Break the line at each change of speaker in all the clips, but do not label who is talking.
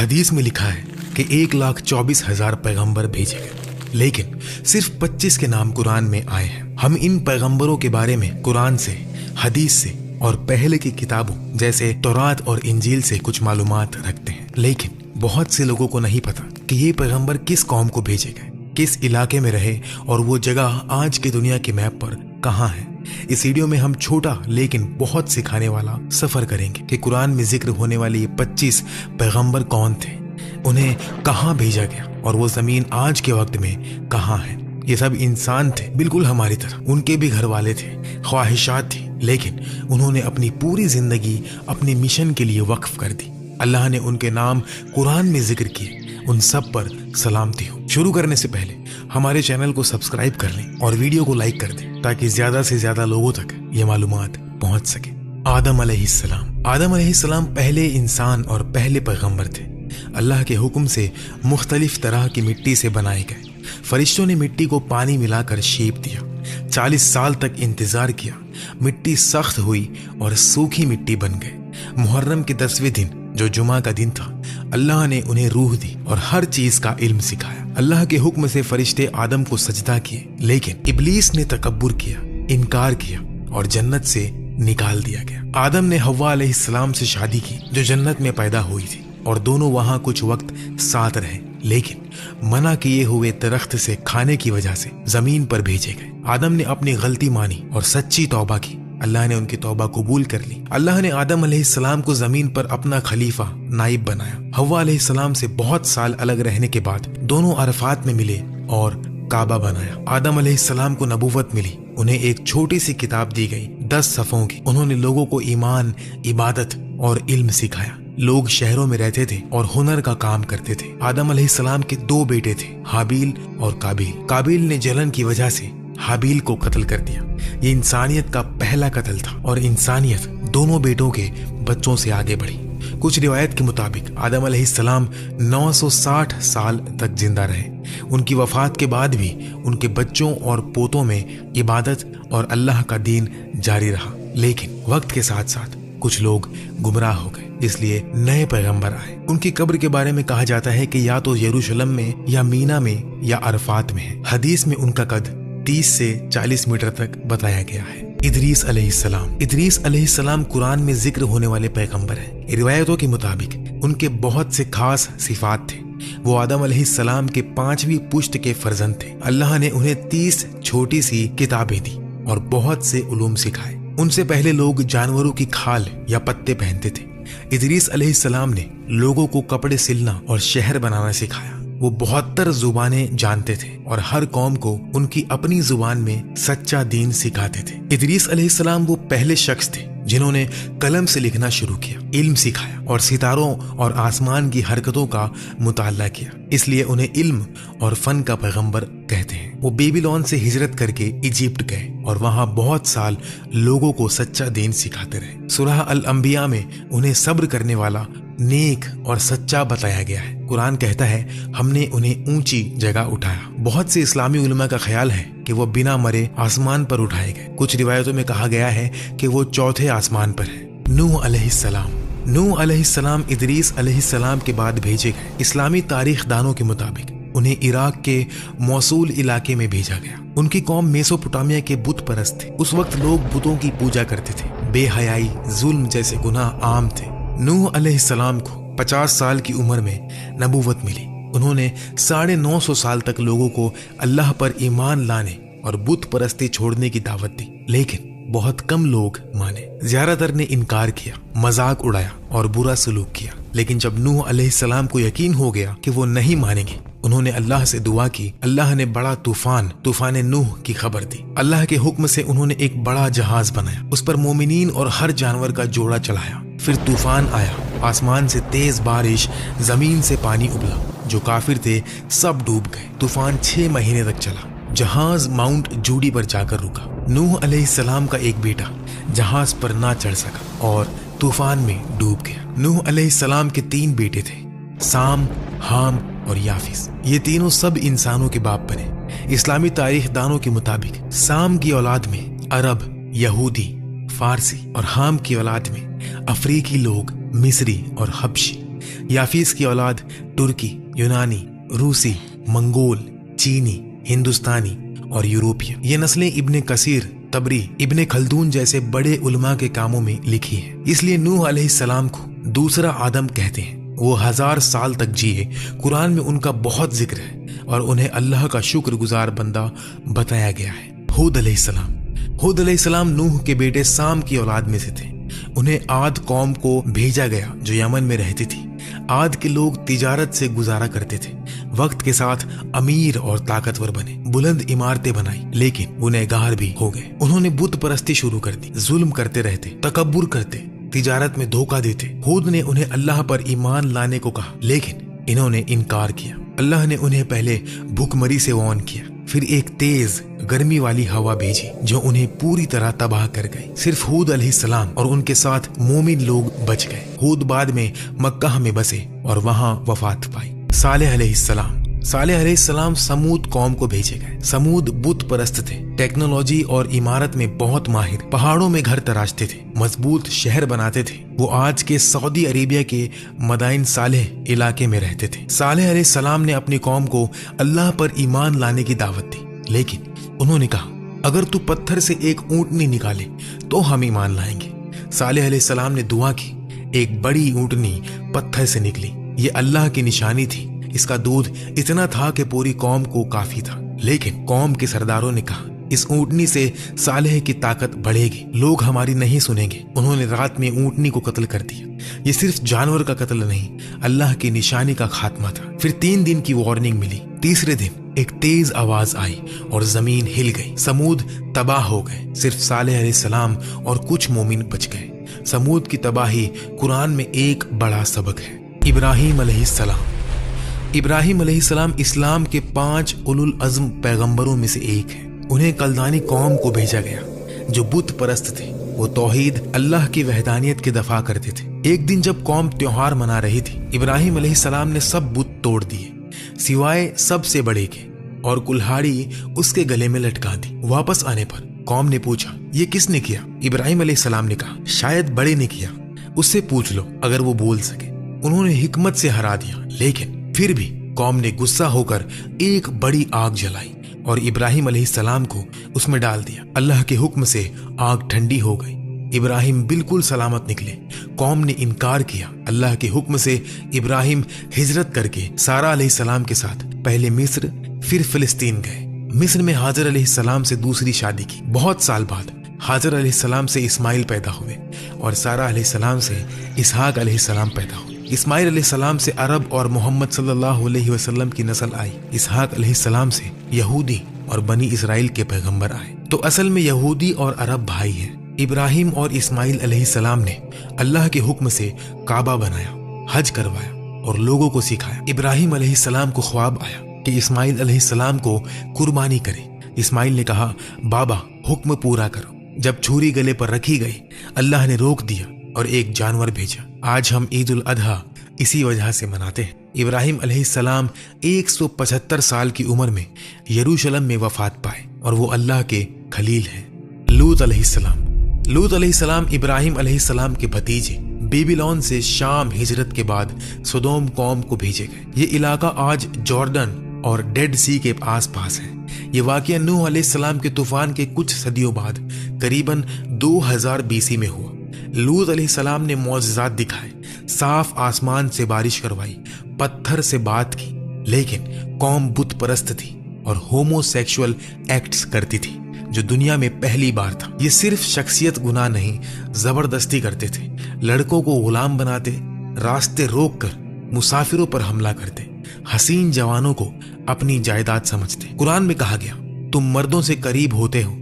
حدیث میں لکھا ہے کہ 1,24,000 پیغمبر بھیجے گئے، لیکن صرف 25 کے نام قرآن میں آئے ہیں۔ ہم ان پیغمبروں کے بارے میں قرآن سے، حدیث سے اور پہلے کی کتابوں جیسے تورات اور انجیل سے کچھ معلومات رکھتے ہیں، لیکن بہت سے لوگوں کو نہیں پتا کہ یہ پیغمبر کس قوم کو بھیجے گئے، کس علاقے میں رہے اور وہ جگہ آج کی دنیا کے میپ پر کہاں ہے۔ اس ویڈیو میں ہم چھوٹا لیکن بہت سکھانے والا سفر کریں گے کہ قرآن میں ذکر ہونے والے یہ 25 پیغمبر کون تھے، انہیں کہاں بھیجا گیا اور وہ زمین آج کے وقت میں کہاں ہے۔ یہ سب انسان تھے بالکل ہماری طرح، ان کے بھی گھر والے تھے، خواہشات تھی، لیکن انہوں نے اپنی پوری زندگی اپنے مشن کے لیے وقف کر دی۔ اللہ نے ان کے نام قرآن میں ذکر کیے، ان سب پر سلامتی ہو۔ شروع کرنے سے پہلے ہمارے چینل کو سبسکرائب کر لیں اور ویڈیو کو لائک کر دیں تاکہ زیادہ سے زیادہ لوگوں تک یہ معلومات پہنچ سکے۔ آدم علیہ السلام پہلے انسان اور پہلے پیغمبر تھے۔ اللہ کے حکم سے مختلف طرح کی مٹی سے بنائے گئے۔ فرشتوں نے مٹی کو پانی ملا کر شیپ دیا، 40 سال تک انتظار کیا، مٹی سخت ہوئی اور سوکھی مٹی بن گئے۔ محرم کے 10ویں دن جو جمعہ کا دن تھا، اللہ نے انہیں روح دی اور ہر چیز کا علم سکھایا۔ اللہ کے حکم سے فرشتے آدم کو سجدہ کیے، لیکن ابلیس نے تکبر کیا، انکار کیا اور جنت سے نکال دیا گیا۔ آدم نے حوا علیہ السلام سے شادی کی جو جنت میں پیدا ہوئی تھی، اور دونوں وہاں کچھ وقت ساتھ رہے، لیکن منع کیے ہوئے درخت سے کھانے کی وجہ سے زمین پر بھیجے گئے۔ آدم نے اپنی غلطی مانی اور سچی توبہ کی، اللہ نے ان کی توبہ قبول کر لی۔ اللہ نے آدم علیہ السلام کو زمین پر اپنا خلیفہ، نائب بنایا۔ حوا علیہ السلام سے بہت سال الگ رہنے کے بعد دونوں عرفات میں ملے اور کعبہ بنایا۔ آدم علیہ السلام کو نبوت ملی، انہیں ایک چھوٹی سی کتاب دی گئی 10 صفحوں کی۔ انہوں نے لوگوں کو ایمان، عبادت اور علم سکھایا۔ لوگ شہروں میں رہتے تھے اور ہنر کا کام کرتے تھے۔ آدم علیہ السلام کے 2 بیٹے تھے، حابیل اور قابیل۔ قابیل نے جلن کی وجہ سے حابیل کو قتل کر دیا۔ یہ انسانیت کا پہلا قتل تھا اور انسانیت دونوں بیٹوں کے بچوں سے آگے بڑھی۔ کچھ روایت کے مطابق آدم علیہ السلام 960 سال تک زندہ رہے۔ ان کی وفات کے بعد بھی ان کے بچوں اور پوتوں میں عبادت اور اللہ کا دین جاری رہا، لیکن وقت کے ساتھ ساتھ کچھ لوگ گمراہ ہو گئے، اس لیے نئے پیغمبر آئے۔ ان کی قبر کے بارے میں کہا جاتا ہے کہ یا تو یروشلم میں یا مینا میں یا عرفات میں ہے۔ حدیث میں ان کا قد 30 سے 40 میٹر تک بتایا گیا ہے۔ ادریس علیہ السلام قرآن میں ذکر ہونے والے پیغمبر ہیں۔ روایتوں کے مطابق ان کے بہت سے خاص صفات تھے۔ وہ آدم علیہ السلام کے 5ویں پشت کے فرزند تھے۔ اللہ نے انہیں 30 چھوٹی سی کتابیں دی اور بہت سے علوم سکھائے۔ ان سے پہلے لوگ جانوروں کی کھال یا پتے پہنتے تھے۔ ادریس علیہ السلام نے لوگوں کو کپڑے سلنا اور شہر بنانا سکھایا۔ وہ 72 زبانیں جانتے تھے اور ہر قوم کو ان کی اپنی زبان میں سچا دین سکھاتے تھے۔ ادریس علیہ السلام وہ پہلے شخص تھے جنہوں نے قلم سے لکھنا شروع کیا، علم سکھایا اور ستاروں اور آسمان کی حرکتوں کا مطالعہ کیا، اس لیے انہیں علم اور فن کا پیغمبر کہتے ہیں۔ وہ بیبیلون سے ہجرت کر کے ایجپٹ گئے اور وہاں بہت سال لوگوں کو سچا دین سکھاتے رہے۔ سورہ الانبیاء میں انہیں صبر کرنے والا، نیک اور سچا بتایا گیا ہے۔ قرآن کہتا ہے ہم نے انہیں اونچی جگہ اٹھایا۔ بہت سے اسلامی علماء کا خیال ہے کہ وہ بنا مرے آسمان پر اٹھائے گئے۔ کچھ روایتوں میں کہا گیا ہے کہ وہ 4تھے آسمان پر ہے۔ نوح علیہ السلام ادریس علیہ السلام کے بعد بھیجے گئے۔ اسلامی تاریخ دانوں کے مطابق انہیں عراق کے موصول علاقے میں بھیجا گیا۔ ان کی قوم میسوپوٹامیہ کے بت پرست تھے۔ اس وقت لوگ بتوں کی پوجا کرتے تھے۔ بے حیائی، ظلم جیسے گناہ عام تھے۔ نوح علیہ السلام کو 50 سال کی عمر میں نبوت ملی۔ انہوں نے 950 سال تک لوگوں کو اللہ پر ایمان لانے اور بت پرستی چھوڑنے کی دعوت دی، لیکن بہت کم لوگ مانے۔ زیادہ تر نے انکار کیا، مذاق اڑایا اور برا سلوک کیا۔ لیکن جب نوح علیہ السلام کو یقین ہو گیا کہ وہ نہیں مانیں گے، انہوں نے اللہ سے دعا کی۔ اللہ نے بڑا طوفان نوح کی خبر دی۔ اللہ کے حکم سے انہوں نے ایک بڑا جہاز بنایا، اس پر مومنین اور ہر جانور کا جوڑا چڑھایا۔ پھر طوفان آیا، آسمان سے تیز بارش، زمین سے پانی ابلا۔ جو کافر تھے سب ڈوب گئے۔ طوفان 6 مہینے تک چلا۔ جہاز ماؤنٹ جوڈی پر جا کر رکا۔ نوح علیہ السلام کا ایک بیٹا جہاز پر نہ چڑھ سکا اور طوفان میں ڈوب گیا۔ نوح علیہ السلام کے 3 بیٹے تھے، سام، حام اور یافس۔ یہ تینوں سب انسانوں کے باپ بنے۔ اسلامی تاریخ دانوں کے مطابق سام کی اولاد میں عرب، یہودی، فارسی اور حام کی اولاد میں افریقی لوگ، مصری اور حبشی۔ याफीस की औलाद तुर्की, यूनानी, रूसी, मंगोल, चीनी, हिंदुस्तानी और यूरोपीय। ये नस्लें इब्ने कसीर, तबरी, इब्ने खल्दून जैसे बड़े उलमा के कामों में लिखी है। इसलिए नूह अलैहिस्सलाम को दूसरा आदम कहते हैं। वो 1000 साल तक जिए। कुरान में उनका बहुत जिक्र है और उन्हें अल्लाह का शुक्रगुजार बंदा बताया गया है। हूद अलैहिस्सलाम नूह के बेटे साम की औलाद में से थे। उन्हें आद कौम को भेजा गया जो यमन में रहती थी। आद के लोग तिजारत से गुजारा करते थे। वक्त के साथ अमीर और ताकतवर बने, बुलंद इमारतें बनाई, लेकिन गुनहगार भी हो गए। उन्होंने बुत परस्ती शुरू कर दी, जुल्म करते रहते, तकब्बुर करते, तिजारत में धोखा देते। हूद ने उन्हें अल्लाह पर ईमान लाने को कहा, लेकिन इन्होंने इनकार किया। अल्लाह ने उन्हें पहले भूखमरी से वार्न किया, फिर एक तेज गर्मी वाली हवा भेजी जो उन्हें पूरी तरह तबाह कर गई। सिर्फ हूद अलैहिस्सलाम और उनके साथ मोमिन लोग बच गए। हूद बाद में मक्का में बसे और वहां वफात पाई। सालेह अलैहिस्सलाम समूद कौम को भेजे गए। समूद बुत परस्त थे, टेक्नोलॉजी और इमारत में बहुत माहिर, पहाड़ों में घर तराशते थे, मजबूत शहर बनाते थे। वो आज के सऊदी अरेबिया के मदाइन सालेह इलाके में रहते थे। सालेह अलैहिस्सलाम ने अपनी कौम को अल्लाह पर ईमान लाने की दावत दी, लेकिन उन्होंने कहा, अगर तू पत्थर से एक ऊंटनी निकाले तो हम ईमान लाएंगे। सालेह अलैहिस्सलाम ने दुआ की। एक बड़ी ऊंटनी पत्थर से निकली। ये अल्लाह की निशानी थी। इसका दूध इतना था कि पूरी कौम को काफी था। लेकिन कौम के सरदारों ने कहा, इस ऊंटनी से सालेह की ताकत बढ़ेगी, लोग हमारी नहीं सुनेंगे। उन्होंने रात में ऊंटनी को कत्ल कर दिया। ये सिर्फ जानवर का कत्ल नहीं, अल्लाह की निशानी का खात्मा था। फिर 3 दिन की वार्निंग मिली। तीसरे दिन एक तेज आवाज आई और जमीन हिल गई। समूद तबाह हो गए। सिर्फ सालेह अलैहिस्सलाम और कुछ मोमिन बच गए। समूद की तबाही कुरान में एक बड़ा सबक है। इब्राहिम अलैहिस्सलाम इस्लाम के 5 उलुल अज़्म पैगंबरों में से एक है। उन्हें कल्दानी कौम को भेजा गया जो बुत परस्त थे। वो तौहीद, अल्लाह की वहदानियत के दफा करते थे। एक दिन जब कौम त्योहार मना रही थी, इब्राहिम अलैहिस्सलाम ने सब बुत तोड़ दिए सिवाय सबसे बड़े के, और कुल्हाड़ी उसके गले में लटका दी। वापस आने पर कौम ने पूछा, ये किसने किया? इब्राहिम अलैहिस्सलाम ने कहा, शायद बड़े ने किया, उससे पूछ लो अगर वो बोल सके। उन्होंने हिकमत से हरा दिया, लेकिन फिर भी कौम ने गुस्सा होकर एक बड़ी आग जलाई और इब्राहिम अलैहिस्सलाम को उसमें डाल दिया। अल्लाह के हुक्म से आग ठंडी हो गई। इब्राहिम बिल्कुल सलामत निकले। कौम ने इनकार किया। अल्लाह के हुक्म से इब्राहिम हिजरत करके सारा अलैहिस्सलाम के साथ पहले मिस्र फिर फिलिस्तीन गए। मिस्र में हाजर अलैहिस्सलाम से दूसरी शादी की। बहुत साल बाद हाजर अलैहिस्सलाम से इस्माइल पैदा हुए और सारा अलैहिस्सलाम से इसहाक अलैहिस्सलाम पैदा हुए। इस्माइल अलैहिस्सलाम से अरब और मोहम्मद सल्लल्लाहु अलैहि वसल्लम की नस्ल आई। इसहाक अलैहिस्सलाम से यहूदी और बनी इसराइल के पैगंबर आए। तो असल में यहूदी और अरब भाई हैं। इब्राहिम और इस्माइल अलैहिस्सलाम ने अल्लाह के हुक्म से काबा बनाया, हज करवाया और लोगों को सिखाया। इब्राहिम अलैहिस्सलाम को ख्वाब आया कि इस्माइल अलैहिस्सलाम को कुर्बानी करे। इस्माइल ने कहा, बाबा हुक्म पूरा करो। जब छुरी गले पर रखी गई, अल्लाह ने रोक दिया और एक जानवर भेजा। आज हम ईद उल अधा इसी वजह से मनाते हैं। इब्राहिम अलैहिस्सलाम 175 साल की उम्र में यरूशलेम में वफात पाए और वो अल्लाह के खलील हैं। लूत अलैहिस्सलाम इब्राहिम अलैहिस्सलाम के भतीजे बेबीलोन से शाम हिजरत के बाद सदोम कौम को भेजे गए। ये इलाका आज जॉर्डन और डेड सी के आसपास है। ये वाकया नूह अलैहिस्सलाम के तूफान के कुछ सदियों बाद करीबन 2000 BC में हुआ। लूत अलैहिस्सलाम ने मौजज़ात दिखाए, साफ आसमान से बारिश करवाई, पत्थर से बात की, लेकिन कौम बुत परस्त थी और होमोसेक्सुअल एक्ट्स करती थी जो दुनिया में पहली बार था। ये सिर्फ शख्सियत गुनाह नहीं, जबरदस्ती करते थे। लड़कों को गुलाम बनाते, रास्ते रोक कर मुसाफिरों पर हमला करते, हसीन जवानों को अपनी जायदाद समझते। कुरान में कहा गया, तुम मर्दों से करीब होते हो,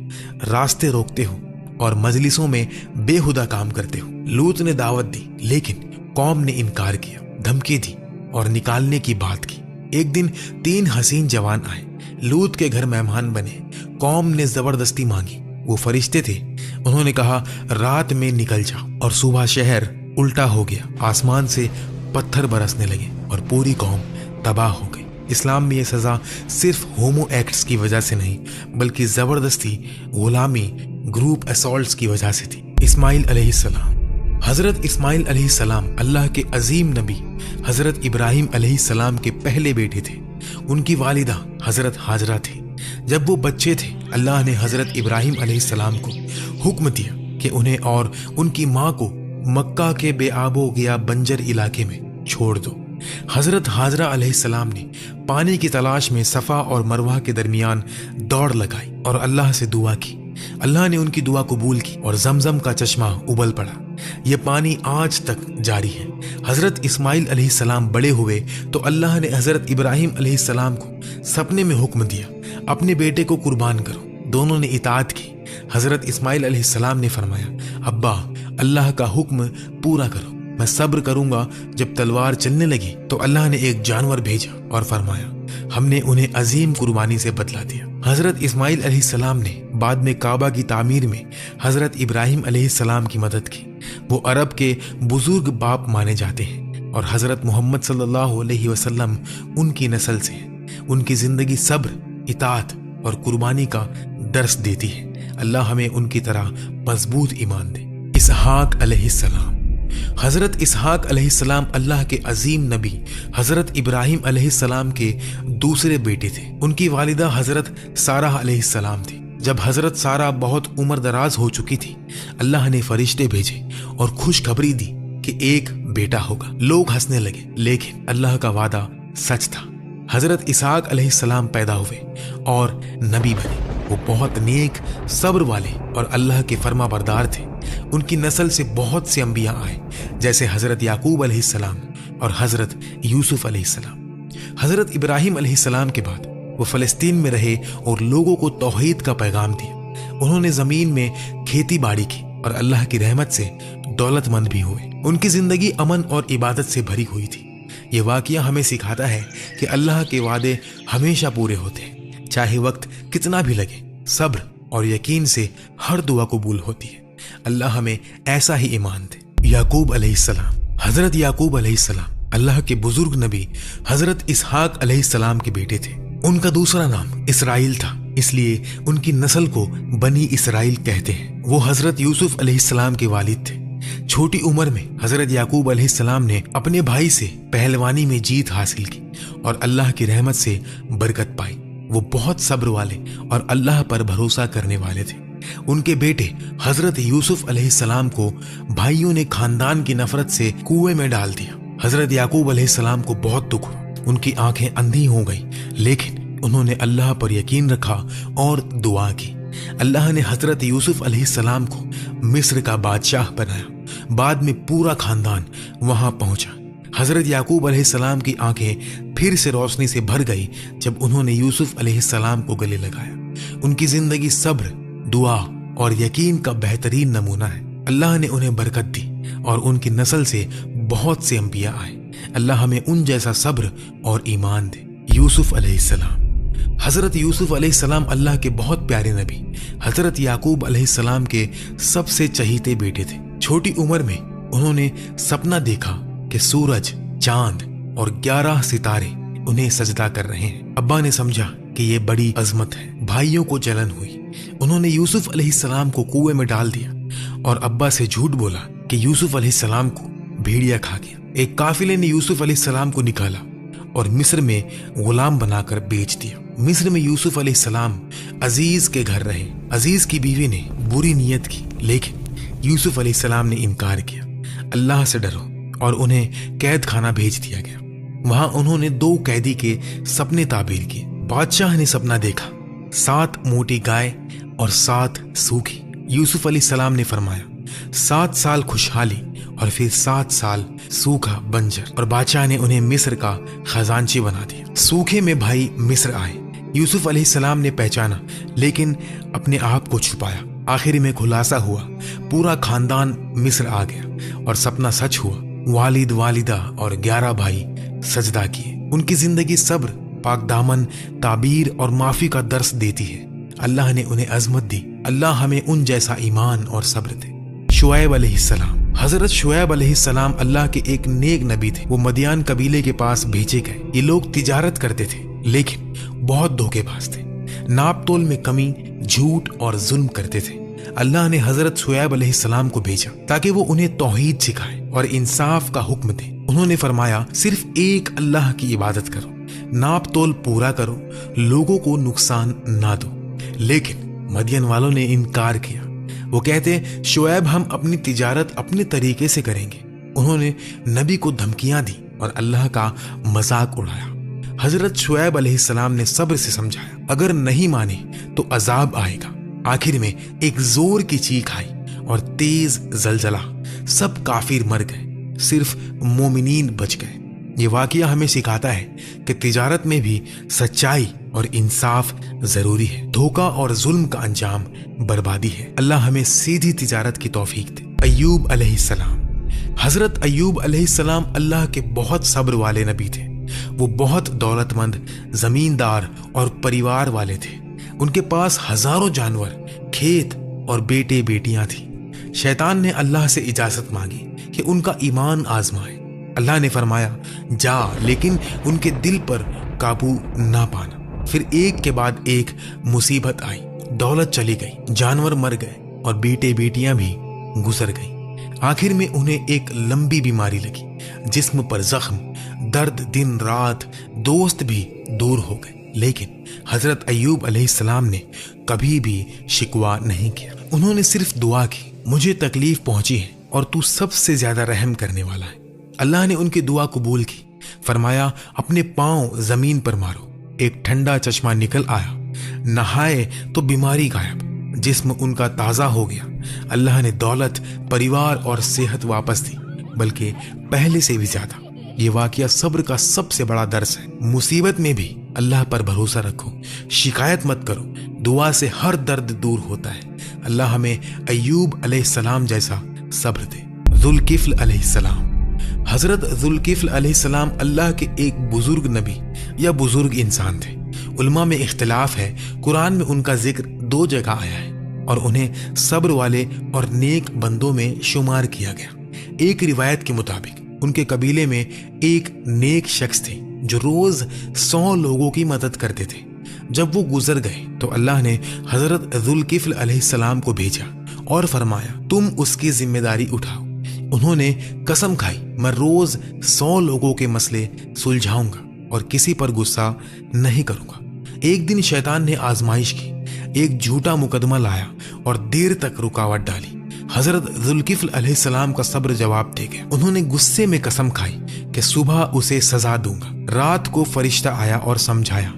रास्ते रोकते हो और मजलिसों में बेहुदा काम करते हो। लूत ने दावत दी, लेकिन कौम ने इनकार किया, धमकी दी और निकालने की बात की। एक दिन 3 हसीन जवान आए, लूत के घर मेहमान बने। कौम ने जबरदस्ती मांगी। वो फरिश्ते थे। उन्होंने कहा, रात में निकल जाओ, और सुबह शहर उल्टा हो गया। आसमान से पत्थर बरसने लगे और पूरी कौम तबाह हो गई। इस्लाम में ये सजा सिर्फ होमो एक्ट्स की वजह से नहीं, बल्कि जबरदस्ती, गुलामी, ग्रुप असॉल्ट्स की वजह से थी। इस्माइल अलैहिस्सलाम हजरत इस्माइल अलैहिस्सलाम अल्लाह के अजीम नबी हजरत इब्राहिम अलैहिस्सलाम के पहले बेटे थे। उनकी वालिदा हजरत हाजरा थी। जब वो बच्चे थे, अल्लाह ने हजरत इब्राहिम अलैहिस्सलाम को हुक्म दिया कि उन्हें और उनकी माँ को मक्का के बेआबो गया बंजर इलाके में छोड़ दो। हजरत हाजरा अलैहिस्सलाम ने पानी की तलाश में सफा और मरवा के दरमियान दौड़ लगाई और अल्लाह से दुआ की। अल्लाह ने उनकी दुआ कबूल की और जमजम का चश्मा उबल पड़ा। यह पानी आज तक जारी है। हजरत इस्माइल अलैहिस्सलाम बड़े हुए तो अल्लाह ने हजरत इब्राहिम अलैहिस्सलाम को सपने में हुक्म दिया, अपने बेटे को कुर्बान करो। दोनों ने इताअत की। हजरत इस्माइल अलैहिस्सलाम ने फरमाया, अब्बा, अल्लाह का हुक्म पूरा करो, मैं सब्र करूंगा। जब तलवार चलने लगी तो अल्लाह ने एक जानवर भेजा और फरमाया, हमने उन्हें अजीम कुर्बानी से बदला दिया। हजरत इस्माइल अलैहिस्सलाम ने बाद में काबा की तामीर में हजरत इब्राहिम अलैहिस्सलाम की मदद की। वो अरब के बुजुर्ग बाप माने जाते हैं और हजरत मोहम्मद सल्लल्लाहु अलैहि वसल्लम उनकी नस्ल से हैं। उनकी जिंदगी सब्र, इताअत और कुर्बानी का दर्स देती है। अल्लाह हमें उनकी तरह मजबूत ईमान दे। इसहाक अलैहिस्सलाम। हजरत इसहाक अलैहिस्सलाम अल्लाह के अजीम नबी हजरत इब्राहिम अलैहिस्सलाम के दूसरे बेटे थे। उनकी वालिदा हजरत सारा अलैहिस्सलाम थी। जब हजरत सारा बहुत उम्र दराज हो चुकी थी, अल्लाह ने फरिश्ते भेजे और खुशखबरी दी कि एक बेटा होगा। लोग हंसने लगे, लेकिन अल्लाह का वादा सच था। हजरत इसहाक अलैहिस्सलाम पैदा हुए और नबी बने। वो बहुत नेक, सब्र वाले और अल्लाह के फर्मा बरदार थे। उनकी नस्ल से बहुत से अंबिया आए, जैसे हजरत याकूब अलैहिस्सलाम और हजरत यूसुफ अलैहिस्सलाम। हजरत इब्राहिम अलैहिस्सलाम के बाद वो फलस्तीन में रहे और लोगों को तौहीद का पैगाम दिया। उन्होंने जमीन में खेती बाड़ी की और अल्लाह की रहमत से दौलतमंद भी हुए। उनकी जिंदगी अमन और इबादत से भरी हुई थी। ये वाकया हमें सिखाता है कि अल्लाह के वादे हमेशा पूरे होते हैं, चाहे वक्त कितना भी लगे। सब्र और यकीन से हर दुआ कबूल होती है। अल्लाह हमें ऐसा ही ईमान दे। याकूब अलैहिस्सलाम। हजरत याकूब अलैहिस्सलाम अल्लाह के बुजुर्ग नबी हजरत इसहाक अलैहिस्सलाम के बेटे थे। उनका दूसरा नाम इसराइल था, इसलिए उनकी नस्ल को बनी इसराइल कहते हैं। वो हजरत यूसुफ अलैहिस्सलाम के वालिद थे। छोटी उम्र में हजरत याकूब अलैहिस्सलाम ने अपने भाई से पहलवानी में जीत हासिल की और अल्लाह की रहमत से बरकत पाई। वो बहुत सब्र वाले और अल्लाह पर भरोसा करने वाले थे। उनके बेटे हजरत यूसुफ अलैहिस्सलाम को भाइयों ने खानदान की नफरत से कुएं में डाल दिया। हजरत याकूब अलैहिस्सलाम को बहुत दुख हुआ। उनकी आंखें अंधी हो गई, लेकिन उन्होंने अल्लाह पर यकीन रखा और दुआ की। अल्लाह ने हजरत यूसुफ अलैहिस्सलाम को मिस्र का बादशाह बनाया। बाद में पूरा खानदान वहां पहुंचा। हजरत याकूब अलैहिस्सलाम की आंखें फिर से रोशनी से भर गई जब उन्होंने यूसुफ अलैहिस्सलाम को गले लगाया। उनकी जिंदगी सब्र, दुआ और यकीन का बेहतरीन नमूना है। अल्लाह ने उन्हें बरकत दी और उनकी नस्ल से बहुत से अंबिया आए। अल्लाह हमें उन जैसा सब्र और ईमान दे। यूसुफ अलैहिस्सलाम। हजरत यूसुफ अलैहिस्सलाम अल्लाह के बहुत प्यारे नबी हजरत याकूब अलैहिस्सलाम के सबसे चहीते बेटे थे। छोटी उम्र में उन्होंने सपना देखा कि सूरज, चांद और 11 सितारे उन्हें सजदा कर रहे हैं। अब्बा ने समझा कि ये बड़ी अजमत है। भाइयों को जलन हुई। उन्होंने यूसुफ अलैहिस्सलाम को कुएं में डाल दिया और अब्बा से झूठ बोला कि यूसुफ अलैहिस्सलाम को भेड़िया खा गया। एक काफिले ने यूसुफ अलैहिस्सलाम को निकाला और मिस्र में गुलाम बनाकर बेच दिया। मिस्र में यूसुफ अलैहिस्सलाम अजीज के घर रहे। अजीज की बीवी ने बुरी नीयत की, लेकिन यूसुफ अलैहिस्सलाम ने इनकार किया। अल्लाह से डरो और उन्हें कैद खाना भेज दिया गया। वहां उन्होंने 2 कैदी के सपने ताबीर किए। बादशाह ने सपना देखा, 7 मोटी गाय और 7 सूखी। यूसुफ अलैहिस्सलाम ने फरमाया, 7 साल खुशहाली और फिर 7 साल सूखा बंजर। और बादशाह ने उन्हें मिस्र का खजांची बना दिया। सूखे में भाई मिस्र आए। यूसुफ अलैहिस्सलाम ने पहचाना, लेकिन अपने आप को छुपाया। आखिर में खुलासा हुआ, पूरा खानदान मिस्र आ गया और सपना सच हुआ। वालिद, वालिदा और 11 भाई सजदा किए। उनकी जिंदगी सब्र, पाकदामन, ताबीर और माफी का दर्स देती है। अल्लाह ने उन्हें अजमत दी। अल्लाह हमें उन जैसा ईमान और सब्र दे। शुएब अलैहिस्सलाम। हजरत शुएब अलैहिस्सलाम अल्लाह के एक नेक नबी थे। वो मदियान कबीले के पास भेजे गए। ये लोग तिजारत करते थे, लेकिन बहुत धोखेबाज थे। नाप तोल में कमी, झूठ और जुल्म करते थे। अल्लाह ने हजरत शुएब अलैहिस्सलाम को भेजा ताकि वो उन्हें तौहीद सिखाए और इंसाफ का हुक्म दे। उन्होंने फरमाया, सिर्फ एक अल्लाह की इबादत करो, नाप तोल पूरा करो, लोगों को नुकसान ना दो। लेकिन मदियन वालों ने इनकार किया। वो कहते, शुएब हम अपनी तिजारत अपने तरीके से करेंगे। उन्होंने नबी को धमकियां दी और अल्लाह का मजाक उड़ाया। हजरत शुएब अलैहिस्सलाम ने सब्र से समझाया, अगर नहीं माने तो अजाब आएगा। आखिर में एक जोर की चीख आई और तेज जलजला, सब काफिर मर गए, सिर्फ मोमिनीन बच गए। ये वाकया हमें सिखाता है कि तिजारत में भी सच्चाई और इंसाफ जरूरी है। धोखा और जुल्म का अंजाम बर्बादी है। अल्लाह हमें सीधी तिजारत की तौफीक दे। अय्यूब अलैहिस्सलाम। हजरत अय्यूब अलैहिस्सलाम अल्लाह के बहुत सब्र वाले नबी थे। वो बहुत दौलतमंद, जमींदार और परिवार वाले थे। उनके पास हजारों जानवर, खेत और बेटे बेटियां थी। शैतान ने अल्लाह से इजाजत मांगी कि उनका ईमान आजमाए। अल्लाह ने फरमाया, जा, लेकिन उनके दिल पर काबू ना पाना। फिर एक के बाद एक मुसीबत आई। दौलत चली गई, जानवर मर गए और बेटे बेटियां भी गुजर गई। आखिर में उन्हें एक लंबी बीमारी लगी, जिस्म पर जख्म, दर्द दिन रात, दोस्त भी दूर हो गए। लेकिन हजरत अय्यूब अलैहिस्सलाम ने कभी भी शिकवा नहीं किया। उन्होंने सिर्फ दुआ की, मुझे तकलीफ पहुंची है और तू सबसे ज्यादा रहम करने वाला है। अल्लाह ने उनकी दुआ कबूल की। फरमाया, अपने पांव जमीन पर मारो। एक ठंडा चश्मा निकल आया। नहाए तो बीमारी गायब, जिस्म उनका ताजा हो गया। अल्लाह ने दौलत, परिवार और सेहत वापस दी, बल्कि पहले से भी ज्यादा। ये वाकया सब्र का सबसे बड़ा दर्स है। मुसीबत में भी अल्लाह पर भरोसा रखो, शिकायत मत करो, दुआ से हर दर्द दूर होता है। अल्लाह हमें अय्यूब अलैहिस्सलाम जैसा सब्र दे। जुल्किफ्ल अलैहिस्सलाम। हजरत जुल्किफ्ल अलैहिस्सलाम अल्लाह के एक बुजुर्ग नबी या बुजुर्ग इंसान थे। उलमा में इख्तिलाफ है। कुरान में उनका जिक्र 2 जगह आया है और उन्हें सब्र वाले और नेक बंदों में शुमार किया गया। एक रिवायत के मुताबिक उनके कबीले में एक नेक शख्स थे जो रोज 100 लोगों की मदद करते थे। जब वो गुजर गए तो अल्लाह ने हजरत जुल्किफ्ल अलैहिस्सलाम को भेजा और फरमाया, तुम उसकी जिम्मेदारी उठाओ। उन्होंने कसम खाई, मैं रोज 100 लोगों के मसले सुलझाऊंगा और किसी पर गुस्सा नहीं करूंगा। एक दिन शैतान ने आजमाइश की, एक झूठा मुकदमा लाया और देर तक रुकावट डाली। हजरत जुल्किफ्ल अलैहिस्सलाम का सब्र जवाब दे गया। उन्होंने गुस्से में कसम खाई कि सुबह उसे सजा दूंगा। रात को फरिश्ता आया और समझाया,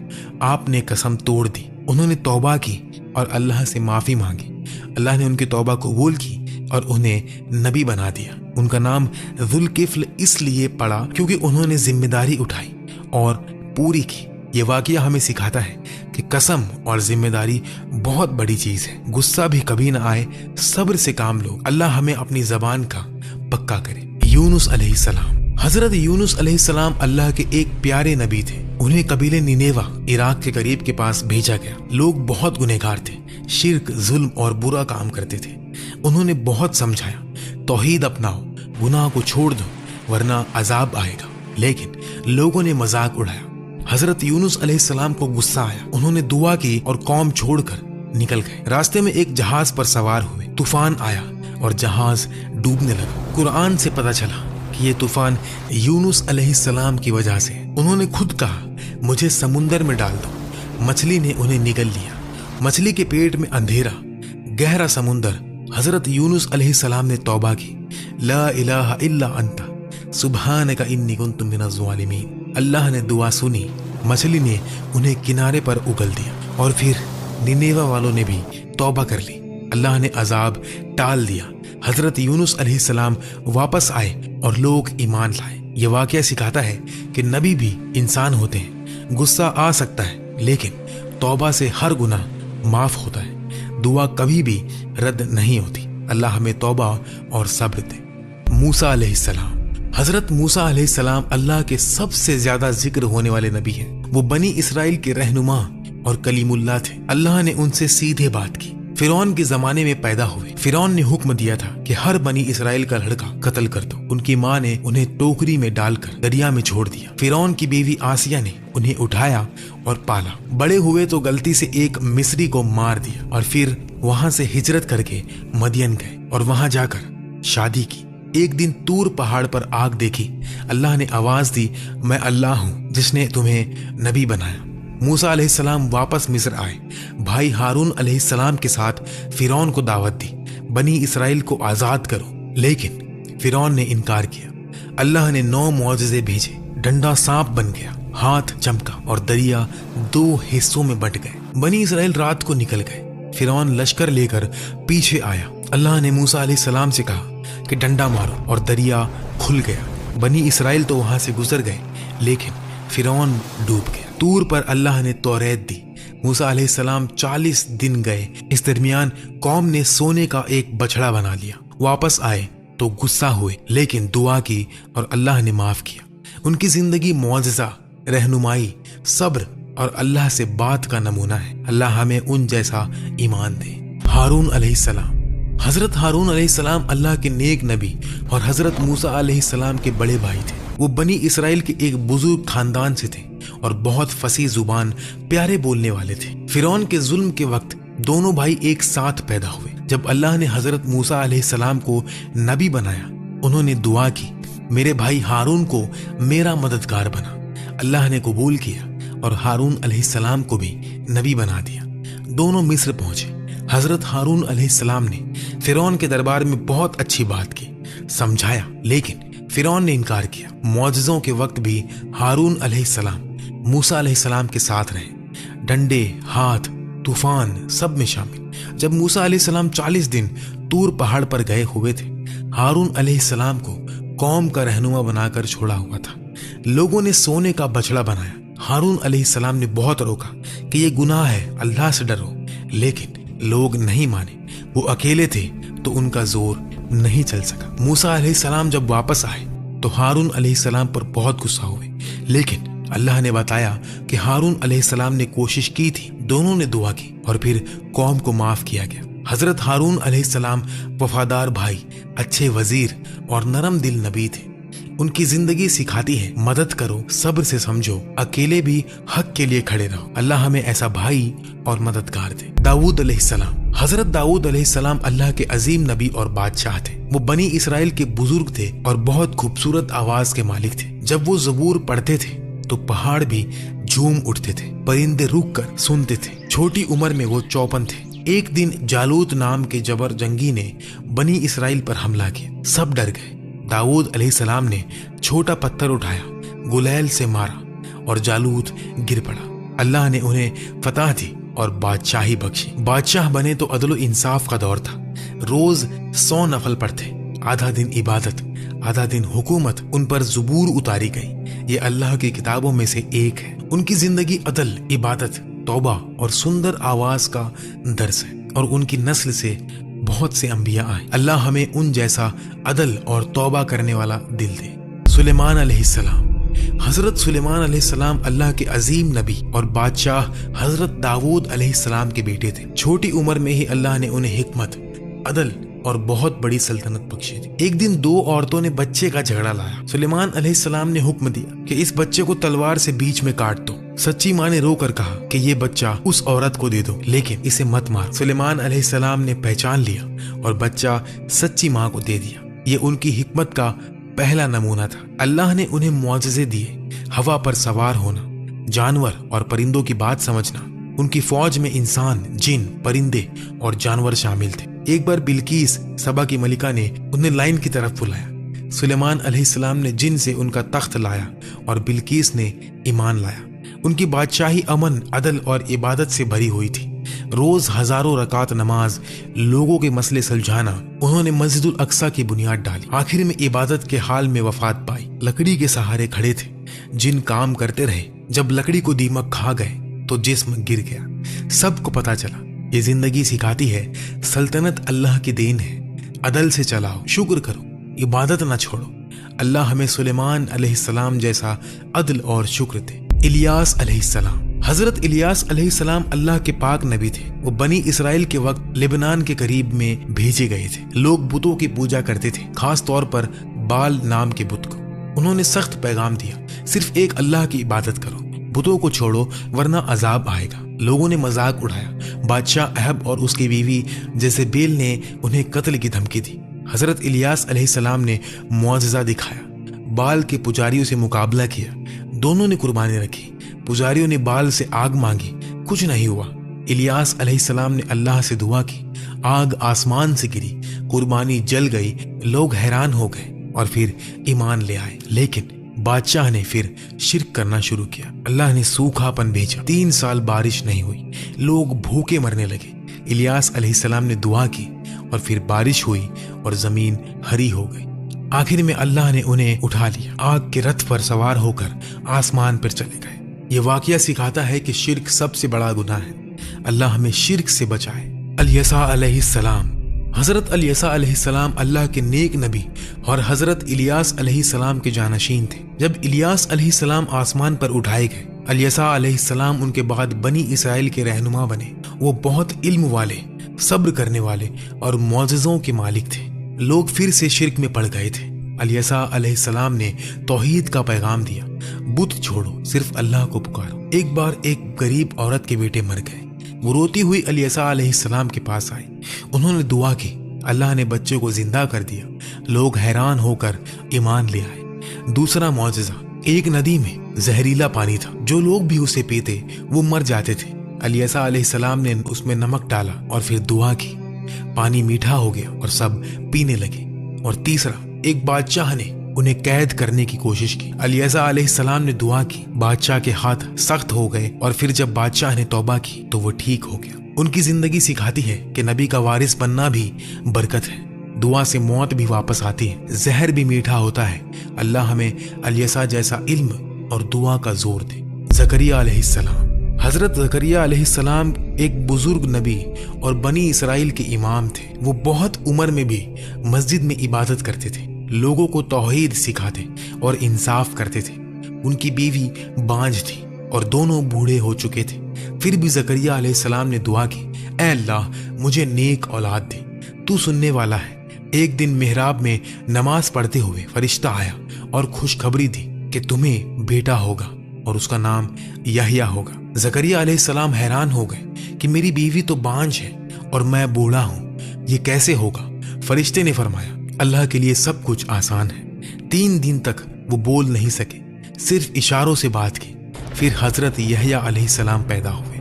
आपने कसम तोड़ दी। उन्होंने तौबा की और अल्लाह से माफी मांगी। अल्लाह ने उनकी तौबा कबूल की और उन्हें नबी बना दिया। उनका नाम जुल्किफ्ल इसलिए पड़ा क्योंकि उन्होंने जिम्मेदारी उठाई और पूरी की। ये वाकया हमें सिखाता है कि कसम और जिम्मेदारी बहुत बड़ी चीज है। गुस्सा भी कभी ना आए, सब्र से काम लो। अल्लाह हमें अपनी जबान का पक्का करे। यूनुस अलैहिस्सलाम। हजरत यूनुस अलैहिस्सलाम अल्लाह के एक प्यारे नबी थे। उन्हें कबीले निनेवा, इराक के करीब के पास भेजा गया। लोग बहुत गुनहगार थे, शिर्क, जुल्म और बुरा काम करते थे। उन्होंने बहुत समझाया, तौहीद अपनाओ, गुनाह को छोड़ दो वरना अजाब आएगा। लेकिन लोगों ने मजाक उड़ाया। हजरत यूनुस अलैहिस्सलाम को गुस्सा आया। उन्होंने दुआ की और कौम छोड़कर निकल गए। रास्ते में एक जहाज पर सवार हुए। तूफान आया और जहाज डूबने लगा। कुरान से पता चला कि ये तूफान यूनुस अलैहिस्सलाम की वजह से। उन्होंने खुद कहा, मुझे समुंदर में डाल दो। मछली ने उन्हें निगल लिया। मछली के पेट में अंधेरा, गहरा समुंदर। हजरत यूनुस अलैहिस्सलाम ने तौबा की, ला इलाहा इल्ला अंता सुब्हानका इन्नी कुन्तु मिनज़ ज़ालिमीन। अल्लाह ने दुआ सुनी। मछली ने उन्हें किनारे पर उगल दिया और फिर निनेवा वालों ने भी तौबा कर ली। अल्लाह ने अजाब टाल दिया। हजरत यूनुस अलैहिस्सलाम वापस आए और लोग ईमान लाए। ये वाकया सिखाता है कि नबी भी इंसान होते हैं। गुस्सा आ सकता है लेकिन तौबा से हर गुनाह माफ होता है। दुआ कभी भी रद्द नहीं होती। अल्लाह हमें तौबा और सब्र दे। मूसा अलैहिस्सलाम। हजरत मूसा अलैहिस्सलाम अल्लाह के सबसे ज्यादा जिक्र होने वाले नबी हैं। वो बनी इसराइल के रहनुमा और कलीमुल्लाह थे। अल्लाह ने उनसे सीधे बात की, फिरौन के जमाने में पैदा हुए। फिरौन ने हुक्म दिया था कि हर बनी इसराइल का लड़का कत्ल कर दो। उनकी माँ ने उन्हें टोकरी में डालकर दरिया में छोड़ दिया। फिरौन की बीवी आसिया ने उन्हें उठाया और पाला। बड़े हुए तो गलती से एक मिस्री को मार दिया और फिर वहां से हिजरत करके मदियन गए और वहां जाकर शादी की। एक दिन तूर पहाड़ पर आग देखी। अल्लाह ने आवाज दी, मैं अल्लाह हूँ जिसने तुम्हें नबी बनाया। मूसा अलैहिस्सलाम वापस मिस्र आए। भाई हारून अलैहिस्सलाम के साथ फिरौन को दावत दी, बनी इसराइल को आजाद करो, लेकिन फिरौन ने इनकार किया। अल्लाह ने 9 मौजज़े भेजे। डंडा सांप बन गया, हाथ चमका और दरिया 2 हिस्सों में बंट गए। बनी इसराइल रात को निकल गए। फिरौन लश्कर लेकर पीछे आया। अल्लाह ने मूसा अलैहिस्सलाम से कहा कि डंडा मारो और दरिया खुल गया। बनी इसराइल तो वहां से गुजर गए, लेकिन फिरौन डूब गया। तूर पर अल्लाह ने तौरेत दी। मूसा अलैहिस्सलाम 40 दिन गए। इस दरमियान कौम ने सोने का एक बछड़ा बना लिया। वापस आए तो गुस्सा हुए, लेकिन दुआ की और अल्लाह ने माफ किया। उनकी जिंदगी मौजज़ा, रहनुमाई, सब्र और अल्लाह से बात का नमूना है। अल्लाह हमें उन जैसा ईमान दे। हारून अलैहिस्सलाम। हजरत हारून अलैहिस्सलाम अल्लाह के नेक नबी और हजरत मूसा अलैहिस्सलाम के बड़े भाई थे। वो बनी इसराइल के एक बुजुर्ग खानदान से थे और बहुत फसी जुबान, प्यारे बोलने वाले थे। फिरौन के जुल्म के वक्त दोनों भाई एक साथ पैदा हुए। जब अल्लाह ने हजरत मूसा अलैहिस्सलाम को नबी बनाया, उन्होंने दुआ की, मेरे भाई हारून को मेरा मददगार बना। अल्लाह ने कबूल किया और हारून अलैहिस्सलाम को भी नबी बना दिया। दोनों मिस्र पहुंचे। हजरत हारून अलैहिस्सलाम ने फिरौन के दरबार में बहुत अच्छी बात की, समझाया, लेकिन फिरौन ने इनकार किया। मौजज़ों के वक्त भी हारून अलैहिस्सलाम मूसा अलैहिस्सलाम के साथ रहे। डंडे, हाथ, तूफान सब में शामिल। जब मूसा अलैहिस्सलाम 40 दिन तूर पहाड़ पर गए हुए थे, हारून अलैहिस्सलाम को कौम का रहनुमा बनाकर छोड़ा हुआ था। लोगों ने सोने का बछड़ा बनाया। हारून अलैहिस्सलाम ने बहुत रोका कि ये गुनाह है, अल्लाह से डरो, लेकिन लोग नहीं माने। वो अकेले थे तो उनका जोर नहीं चल सका। मूसा अलैहिस्सलाम जब वापस आए तो हारून अलैहिस्सलाम पर बहुत गुस्सा हुए, लेकिन अल्लाह ने बताया कि हारून अलैहिस्सलाम ने कोशिश की थी। दोनों ने दुआ की और फिर कौम को माफ किया गया। हजरत हारून अलैहिस्सलाम वफादार भाई, अच्छे वजीर और नरम दिल नबी थे। उनकी जिंदगी सिखाती है, मदद करो, सब्र से समझो, अकेले भी हक के लिए खड़े रहो। अल्लाह हमें ऐसा भाई और मददगार दे। दाऊद अलैहिस्सलाम। हजरत दाऊद अलैहिस्सलाम अल्लाह के अजीम नबी और बादशाह थे। वो बनी इसराइल के बुजुर्ग थे और बहुत खूबसूरत आवाज के मालिक थे। जब वो ज़बूर पढ़ते थे तो पहाड़ भी झूम उठते थे, परिंदे रुक कर सुनते थे। छोटी उम्र में वो चौपन थे। एक दिन जालूत नाम के जबर जंगी ने बनी इसराइल पर हमला किया। सब डर गए। दाऊद अलैहिस्सलाम ने छोटा पत्थर उठाया, गुलैल से मारा और जालूत गिर पड़ा। अल्लाह ने उन्हें फतह दी और बादशाही बख्शी। बादशाह बने तो अदल इंसाफ का दौर था। रोज 100 नफल पढ़ते, आधा दिन इबादत, आधा दिन हुकूमत। उन पर ज़बूर उतारी गई। ये अल्लाह की किताबों में से एक है। उनकी जिंदगी अदल, इबादत, तौबा और सुंदर आवाज का दर्स है और उनकी नस्ल से बहुत से अंबिया आए। अल्लाह हमें उन जैसा अदल और तौबा करने वाला दिल दे। सुलेमान अलैहिस्सलाम। हजरत सुलेमान अलैहिस्सलाम अल्लाह के अजीम नबी और बादशाह हजरत दाऊद अलैहिस्सलाम के बेटे थे। छोटी उम्र में ही अल्लाह ने उन्हें हिकमत, अदल और बहुत बड़ी सल्तनत बख्शी थी। एक दिन 2 औरतों ने बच्चे का झगड़ा लाया। सुलेमान अलैहिस्सलाम ने हुक्म दिया कि इस बच्चे को तलवार से बीच में काट दो। सच्ची माँ ने रोकर कहा कि ये बच्चा उस औरत को दे दो, लेकिन इसे मत मार। सुलेमान अलैहिस्सलाम ने पहचान लिया और बच्चा सच्ची माँ को दे दिया। ये उनकी हिकमत का पहला नमूना था। अल्लाह ने उन्हें मुआजिज़े दिए, हवा पर सवार होना, जानवर और परिंदों की बात समझना। उनकी फौज में इंसान, जिन, परिंदे और जानवर शामिल थे। एक बार बिल्कीस, सबा की मलिका ने उन्हें लाइन की तरफ बुलाया। सुलेमान अलैहिस्सलाम ने जिन से उनका तख्त लाया और बिल्कीस ने ईमान लाया। उनकी बादशाही अमन, अदल और इबादत से भरी हुई थी। रोज हजारों रकात नमाज, लोगों के मसले सुलझाना। उन्होंने मस्जिदुल अक्सा की बुनियाद डाली। आखिर में इबादत के हाल में वफात पाई। लकड़ी के सहारे खड़े थे। जिन काम करते रहे। जब लकड़ी को दीमक खा गए तो जिस्म गिर गया। सबको पता चला। ये जिंदगी सिखाती है, सल्तनत अल्लाह की देन है। अदल से चलाओ, शुक्र करो, इबादत न छोड़ो। अल्लाह हमें सुलेमान अलैहिस्सलाम जैसा अदल और शुक्र दे। इलियास अलैहिस्सलाम। حضرت الیاس علیہ السلام اللہ کے پاک نبی تھے۔ وہ بنی اسرائیل کے وقت لبنان کے قریب میں بھیجے گئے تھے۔ لوگ بتوں کی پوجا کرتے تھے، خاص طور پر بال نام کے بت کو۔ انہوں نے سخت پیغام دیا، صرف ایک اللہ کی عبادت کرو، بتوں کو چھوڑو ورنہ عذاب آئے گا۔ لوگوں نے مذاق اڑایا۔ بادشاہ اہب اور اس کی بیوی جیزبیل نے انہیں قتل کی دھمکی دی۔ حضرت الیاس علیہ السلام نے معجزہ دکھایا، بال کے پجاریوں سے مقابلہ کیا، دونوں نے قربانی رکھی۔ پجاریوں نے بال سے آگ مانگی، کچھ نہیں ہوا۔ الیاس علیہ السلام نے اللہ سے دعا کی، آگ آسمان سے گری، قربانی جل گئی۔ لوگ حیران ہو گئے اور پھر ایمان لے آئے، لیکن بادشاہ نے پھر شرک کرنا شروع کیا۔ اللہ نے سوکھا پن بھیجا، 3 سال بارش نہیں ہوئی، لوگ بھوکے مرنے لگے۔ الیاس علیہ السلام نے دعا کی اور پھر بارش ہوئی اور زمین ہری ہو گئی۔ آخر میں اللہ نے انہیں اٹھا لیا، آگ کے رتھ پر سوار ہو کر آسمان پر چلے گئے۔ یہ واقعہ سکھاتا ہے کہ شرک سب سے بڑا گناہ ہے۔ اللہ ہمیں شرک سے بچائے۔ الیسع علیہ السلام۔ حضرت الیسع علیہ السلام اللہ کے نیک نبی اور حضرت الیاس علیہ السلام کے جانشین تھے۔ جب الیاس علیہ السلام آسمان پر اٹھائے گئے، الیسع علیہ السلام ان کے بعد بنی اسرائیل کے رہنما بنے۔ وہ بہت علم والے، صبر کرنے والے اور معجزوں کے مالک تھے۔ لوگ پھر سے شرک میں پڑ گئے تھے۔ الیسع علیہ السلام نے توحید کا پیغام دیا، بت چھوڑو، صرف اللہ کو پکارو۔ ایک بار ایک غریب عورت کے بیٹے مر گئے۔ وہ روتی ہوئی الیسع علیہ السلام کے پاس آئی۔ انہوں نے دعا کی، اللہ نے بچے کو زندہ کر دیا۔ لوگ حیران ہو کر ایمان لے آئے۔ دوسرا معجزہ، ایک ندی میں زہریلا پانی تھا، جو لوگ بھی اسے پیتے وہ مر جاتے تھے۔ الیسع علیہ السلام نے اس میں نمک ڈالا اور پھر دعا کی، پانی میٹھا ہو گیا اور سب پینے لگے۔ اور تیسرا، ایک بادشاہ نے انہیں قید کرنے کی کوشش کی۔ الیسع علیہ السلام نے دعا کی، بادشاہ کے ہاتھ سخت ہو گئے اور پھر جب بادشاہ نے توبہ کی تو وہ ٹھیک ہو گیا۔ ان کی زندگی سکھاتی ہے کہ نبی کا وارث بننا بھی برکت ہے۔ دعا سے موت بھی واپس آتی ہے، زہر بھی میٹھا ہوتا ہے۔ اللہ ہمیں الیسع جیسا علم اور دعا کا زور دے۔ زکریا علیہ السلام۔ حضرت زکریا علیہ السلام ایک بزرگ نبی اور بنی اسرائیل کے امام تھے۔ وہ بہت عمر میں بھی مسجد میں عبادت کرتے تھے، لوگوں کو توحید سکھاتے اور انصاف کرتے تھے۔ ان کی بیوی بانجھ تھی اور دونوں بوڑھے ہو چکے تھے۔ پھر بھی زکریا علیہ السلام نے دعا کی، اے اللہ مجھے نیک اولاد دے، تو سننے والا ہے۔ ایک دن محراب میں نماز پڑھتے ہوئے فرشتہ آیا اور خوشخبری دی کہ تمہیں بیٹا ہوگا اور اس کا نام یحییٰ ہوگا۔ زکریا علیہ السلام حیران ہو گئے کہ میری بیوی تو بانجھ ہے اور میں بوڑھا ہوں، یہ کیسے ہوگا؟ فرشتے نے فرمایا، اللہ کے لیے سب کچھ آسان ہے۔ 3 دن تک وہ بول نہیں سکے، صرف اشاروں سے بات کی۔ پھر حضرت یحییٰ علیہ السلام پیدا ہوئے،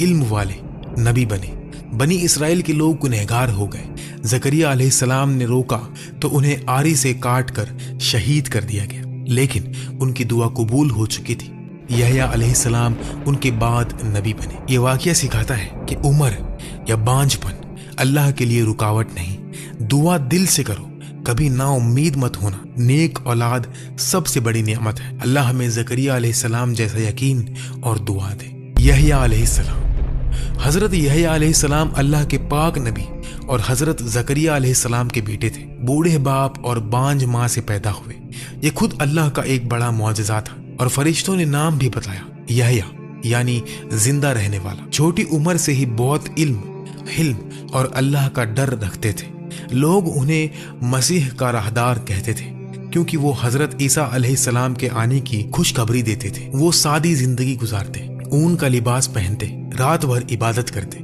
علم والے، نبی بنے۔ بنی اسرائیل کے لوگ گنہگار ہو گئے۔ زکریا علیہ السلام نے روکا تو انہیں آری سے کاٹ کر شہید کر دیا گیا، لیکن ان کی دعا قبول ہو چکی تھی۔ یحییٰ علیہ السلام ان کے بعد نبی بنے۔ یہ واقعہ سکھاتا ہے کہ عمر یا بانجھ پن اللہ کے لیے رکاوٹ نہیں۔ دعا دل سے کرو، کبھی نا امید مت ہونا۔ نیک اولاد سب سے بڑی نعمت ہے۔ اللہ ہمیں زکریا علیہ السلام جیسا یقین اور دعا دے۔ یحییٰ علیہ السلام۔ حضرت یحییٰ علیہ السلام اللہ کے پاک نبی اور حضرت زکریا علیہ السلام کے بیٹے تھے۔ بوڑھے باپ اور بانجھ ماں سے پیدا ہوئے۔ یہ خود اللہ کا ایک بڑا معجزہ تھا، اور فرشتوں نے نام بھی بتایا، یحییٰ یعنی زندہ رہنے والا۔ چھوٹی عمر سے ہی بہت علم، حلم اور اللہ کا ڈر رکھتے تھے۔ لوگ انہیں مسیح کا راہدار کہتے تھے کیونکہ وہ حضرت عیسیٰ علیہ السلام کے آنے کی خوشخبری دیتے تھے۔ وہ سادی زندگی گزارتے، اون کا لباس پہنتے، رات بھر عبادت کرتے،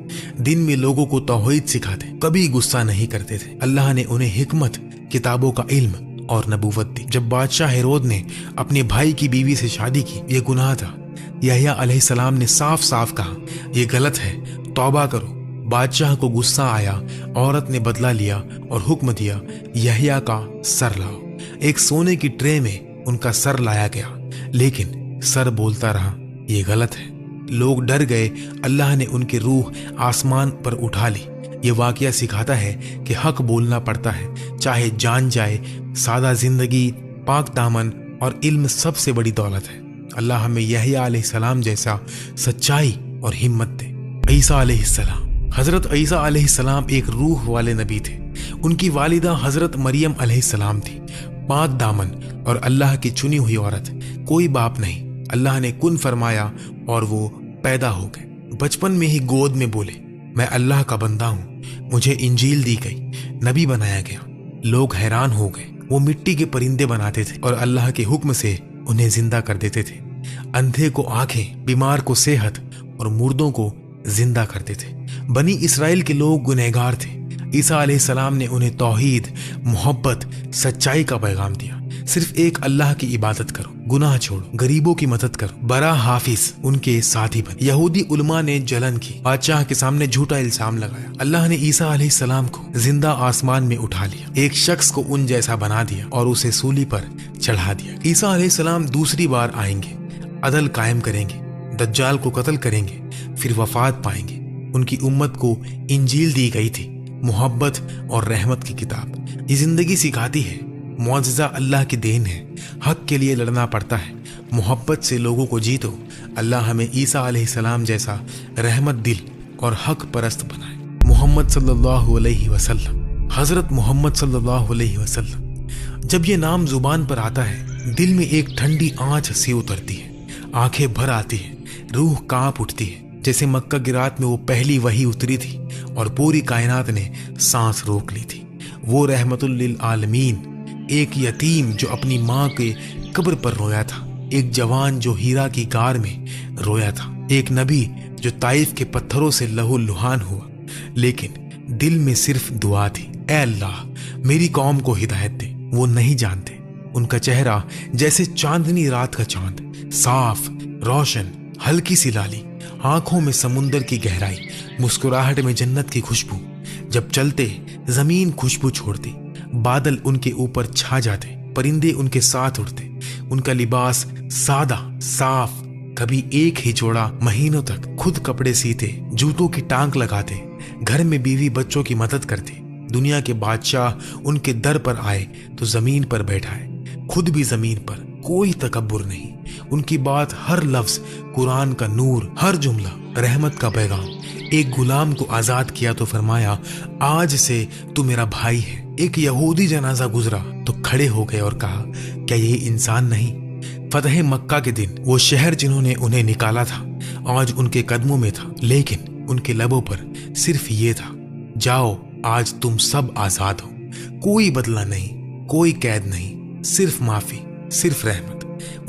دن میں لوگوں کو توحید سکھاتے، کبھی غصہ نہیں کرتے تھے۔ اللہ نے انہیں حکمت، کتابوں کا علم اور نبوت دی۔ جب بادشاہ ہیرود نے اپنے بھائی کی بیوی سے شادی کی، یہ گناہ تھا۔ یحییٰ علیہ السلام نے صاف صاف کہا، یہ غلط ہے، توبہ کرو۔ بادشاہ کو غصہ آیا، عورت نے بدلہ لیا اور حکم دیا، یحییٰ کا سر لاؤ۔ ایک سونے کی ٹرے میں ان کا سر لایا گیا، لیکن سر بولتا رہا، یہ غلط ہے۔ لوگ ڈر گئے۔ اللہ نے ان کی روح آسمان پر اٹھا لی۔ یہ واقعہ سکھاتا ہے کہ حق بولنا پڑتا ہے، چاہے جان جائے۔ سادہ زندگی، پاک دامن اور علم سب سے بڑی دولت ہے۔ اللہ ہمیں یحییٰ علیہ السلام جیسا سچائی اور ہمت دے۔ عیسیٰ علیہ السلام۔ حضرت عیسیٰ علیہ السلام ایک روح والے نبی تھے۔ ان کی والدہ حضرت مریم علیہ السلام تھی، پاک دامن اور اللہ کی چنی ہوئی عورت، کوئی باپ نہیں۔ اللہ نے کن فرمایا اور وہ पैदा हो गए। बचपन में ही गोद में बोले, मैं अल्लाह का बंदा हूँ, मुझे इंजील दी गई, नबी बनाया गया। लोग हैरान हो गए। वो मिट्टी के परिंदे बनाते थे और अल्लाह के हुक्म से उन्हें जिंदा कर देते थे। अंधे को आंखें, बीमार को सेहत और मुर्दों को जिंदा करते थे। बनी इस्राएल के लोग गुनहगार थे। ईसा अलैहिस्सलाम ने उन्हें तौहीद, मोहब्बत, सच्चाई का पैगाम दिया। सिर्फ एक अल्लाह की इबादत करो, गुनाह छोड़ो, गरीबों की मदद करो, बरा हाफिज उनके साथी बने। यहूदी उलमा ने जलन की, बादशाह के सामने झूठा इल्जाम लगाया। अल्लाह ने ईसा अलैहिस्सलाम को जिंदा आसमान में उठा लिया, एक शख्स को उन जैसा बना दिया और उसे सूली पर चढ़ा दिया। ईसा अलैहिस्सलाम दूसरी बार आएंगे, अदल कायम करेंगे, दज्जाल को कत्ल करेंगे, फिर वफात पाएंगे। उनकी उम्मत को इंजील दी गई थी, मोहब्बत और रहमत की किताब। ये जिंदगी सिखाती है मुआजिजा अल्लाह की देन है, हक के लिए लड़ना पड़ता है, मोहब्बत से लोगों को जीतो। अल्लाह हमें ईसा अलैहिस्सलाम जैसा रहमत दिल और हक परस्त बनाए। मोहम्मद सल्लल्लाहु अलैहि वसल्लम, हजरत मोहम्मद सल्लल्लाहु अलैहि वसल्लम। जब ये नाम जुबान पर आता है, दिल में एक ठंडी आंच सी उतरती है, आंखें भर आती है, रूह कांप उठती है। जैसे मक्का की रात में वो पहली वही उतरी थी और पूरी कायनात ने सांस रोक ली थी। वो रहमतुल लिल आलमीन, एक यतीम जो अपनी माँ के कब्र पर रोया था, एक जवान जो हीरा की गार में रोया था, एक नबी जो ताइफ के पत्थरों से लहू लुहान हुआ, लेकिन दिल में सिर्फ दुआ थी, ऐ अल्लाह मेरी कौम को हिदायत दे। वो नहीं जानते, उनका चेहरा जैसे चांदनी रात का चांद, साफ, रोशन, हल्की सी लाली, आंखों में समुंदर की गहराई, मुस्कुराहट में जन्नत की खुशबू। जब चलते जमीन खुशबू छोड़ती, बादल उनके ऊपर छा जाते, परिंदे उनके साथ उड़ते। उनका लिबास सादा, साफ, कभी एक ही जोड़ा महीनों तक खुद कपड़े सीते, जूतों की टांग लगाते, घर में बीवी बच्चों की मदद करते। दुनिया के बादशाह उनके दर पर आए तो जमीन पर बैठाए, खुद भी जमीन पर, कोई तकब्बुर नहीं। उनकी बात, हर लफ्ज कुरान का नूर, हर जुमला रहमत का पैगाम। एक गुलाम को आजाद किया तो फरमाया, आज से तू मेरा भाई है। एक यहूदी जनाजा गुजरा तो खड़े हो गए और कहा, क्या ये इंसान नहीं? फतह मक्का के दिन वो शहर जिन्होंने उन्हें निकाला था आज उनके कदमों में था, लेकिन उनके लबों पर सिर्फ ये था, जाओ आज तुम सब आजाद हो। कोई बदला नहीं, कोई कैद नहीं, सिर्फ माफी, सिर्फ रहमत।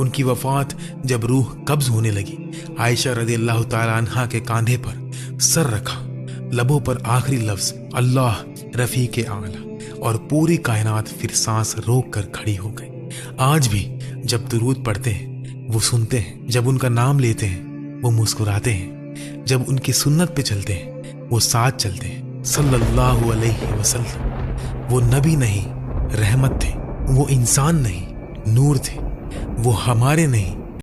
उनकी वफात जब रूह कब्ज होने लगी, आयशा रज़ियल्लाहु ताला अन्हा के कांधे पर सर रखा, लबों पर आखिरी लफ्ज अल्लाह रफीक आला, और पूरी कायनात फिर सांस रोक कर खड़ी हो गई। आज भी जब दुरूद पढ़ते हैं वो सुनते हैं, जब उनका नाम लेते हैं वो मुस्कुराते हैं, जब उनकी सुन्नत पे चलते हैं वो साथ चलते हैं। सल्लल्लाहु अलैहि वसल्लम वो नबी नहीं रहमत थे, वो इंसान नहीं नूर थे, वो हमारे नहीं